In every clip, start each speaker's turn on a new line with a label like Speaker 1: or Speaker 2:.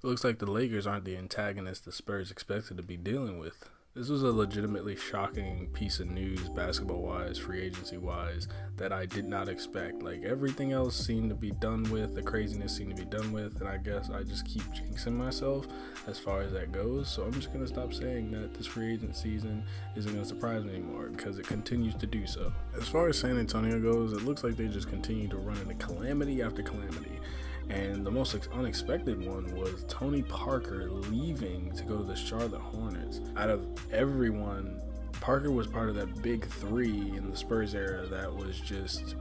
Speaker 1: It looks like the Lakers aren't the antagonist the Spurs expected to be dealing with. This was a legitimately shocking piece of news, basketball-wise, free agency-wise, that I did not expect. Like, everything else seemed to be done with, the craziness seemed to be done with, and I guess I just keep jinxing myself as far as that goes. So I'm just going to stop saying that this free agent season isn't going to surprise me anymore, because it continues to do so. As far as San Antonio goes, it looks like they just continue to run into calamity after calamity. And the most unexpected one was Tony Parker leaving to go to the Charlotte Hornets. Out of everyone, Parker was part of that big three in the Spurs era that was just,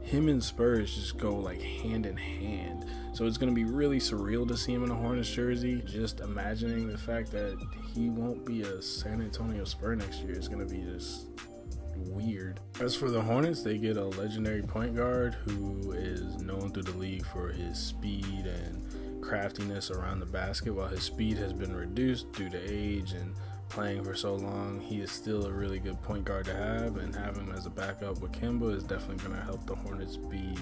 Speaker 1: him and Spurs just go like hand in hand. So it's going to be really surreal to see him in a Hornets jersey. Just imagining the fact that he won't be a San Antonio Spur next year is going to be just weird. As for the Hornets, they get a legendary point guard who is known through the league for his speed and craftiness around the basket. While his speed has been reduced due to age and playing for so long, he is still a really good point guard to have, and having him as a backup with Kemba is definitely going to help the Hornets be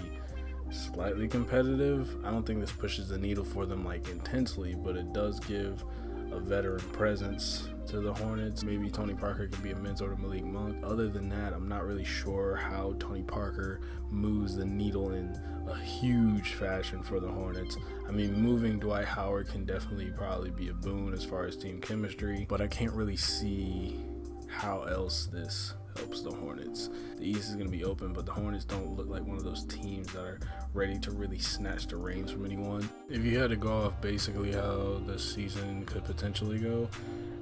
Speaker 1: slightly competitive. I don't think this pushes the needle for them like intensely, but it does give a veteran presence to the Hornets. Maybe Tony Parker could be a mentor to Malik Monk. Other than that, I'm not really sure how Tony Parker moves the needle in a huge fashion for the Hornets. I mean, moving Dwight Howard can definitely probably be a boon as far as team chemistry, but I can't really see how else this helps the Hornets. The East is going to be open, but the Hornets don't look like one of those teams that are ready to really snatch the reins from anyone. If you had to go off basically how the season could potentially go,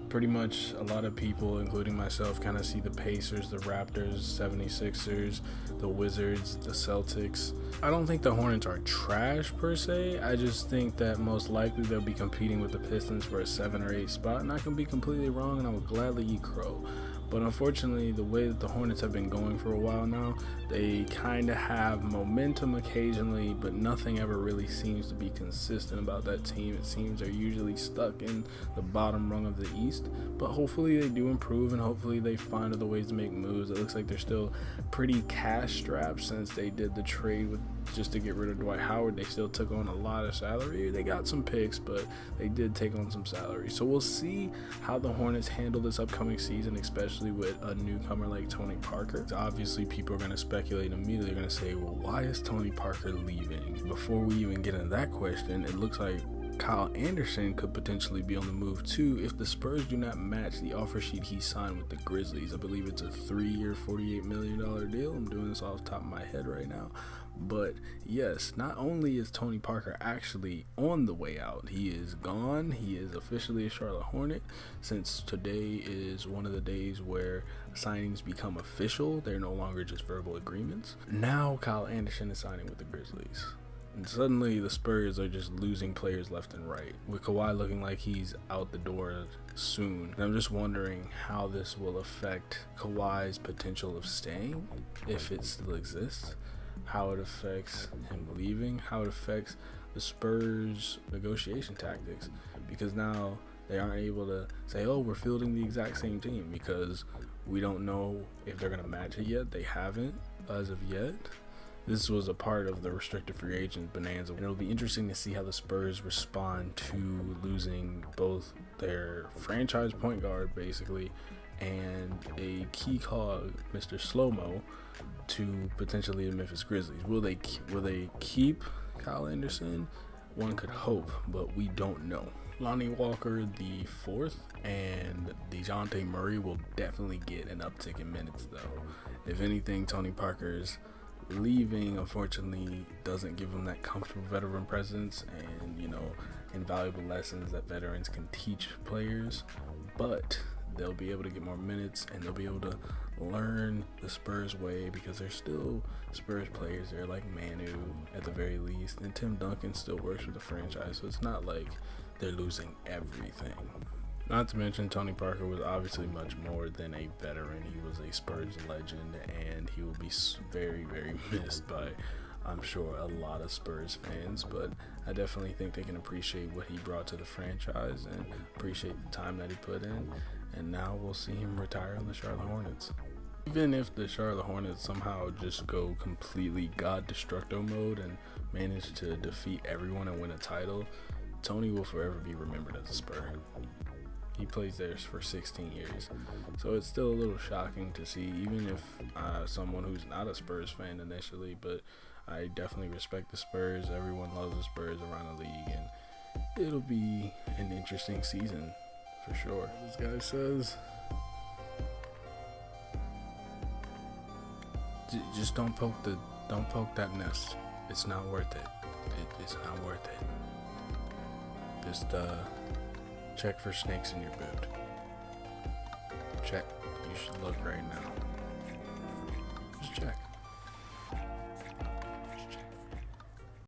Speaker 1: pretty much a lot of people, including myself, kind of see the Pacers, the Raptors, 76ers, the Wizards, the Celtics. I don't think the Hornets are trash per se. I just think that most likely they'll be competing with the Pistons for a 7 or 8 spot, and I can be completely wrong, and I would gladly eat crow. But unfortunately, the way that the Hornets have been going for a while now, they kind of have momentum occasionally, but nothing ever really seems to be consistent about that team. It seems they're usually stuck in the bottom rung of the East, but hopefully they do improve, and hopefully they find other ways to make moves. It looks like they're still pretty cash strapped since they did the trade with just to get rid of Dwight Howard. They still took on a lot of salary. They got some picks, but they did take on some salary. So we'll see how the Hornets handle this upcoming season, especially with a newcomer like Tony Parker. Obviously, people are going to speculate immediately. They're going to say, well, why is Tony Parker leaving? Before we even get into that question, it looks like Kyle Anderson could potentially be on the move too if the Spurs do not match the offer sheet he signed with the Grizzlies. I believe it's a 3-year, $48 million deal. I'm doing this off the top of my head right now. But yes, not only is Tony Parker actually on the way out, he is gone. He is officially a Charlotte Hornet, since today is one of the days where signings become official. They're no longer just verbal agreements. Now Kyle Anderson is signing with the Grizzlies. And suddenly the Spurs are just losing players left and right, with Kawhi looking like he's out the door soon. And I'm just wondering how this will affect Kawhi's potential of staying, if it still exists, how it affects him leaving, how it affects the Spurs' negotiation tactics, because now they aren't able to say, oh, we're fielding the exact same team, because we don't know if they're going to match it yet. They haven't as of yet. This was a part of the restricted free agent bonanza, and it'll be interesting to see how the Spurs respond to losing both their franchise point guard, basically, and a key cog, Mr. Slow-Mo, to potentially the Memphis Grizzlies. Will they keep Kyle Anderson? One could hope, but we don't know. Lonnie Walker the fourth and DeJounte Murray will definitely get an uptick in minutes, though. If anything, Tony Parker's leaving unfortunately doesn't give him that comfortable veteran presence and invaluable lessons that veterans can teach players, but they'll be able to get more minutes and they'll be able to learn the Spurs way, because they're still Spurs players. They're like Manu at the very least, and Tim Duncan still works with the franchise, so it's not like they're losing everything. Not to mention, Tony Parker was obviously much more than a veteran. He was a Spurs legend, and he will be very, very missed by, I'm sure, a lot of Spurs fans. But I definitely think they can appreciate what he brought to the franchise and appreciate the time that he put in. And now we'll see him retire on the Charlotte Hornets. Even if the Charlotte Hornets somehow just go completely God Destructo mode and manage to defeat everyone and win a title, Tony will forever be remembered as a Spur. He plays there for 16 years. So it's still a little shocking to see, even if someone who's not a Spurs fan initially, but I definitely respect the Spurs. Everyone loves the Spurs around the league, and it'll be an interesting season for sure. This guy says, just don't poke that nest. It's not worth it. It's not worth it. Just check for snakes in your boot. Check. You should look right now. Just check.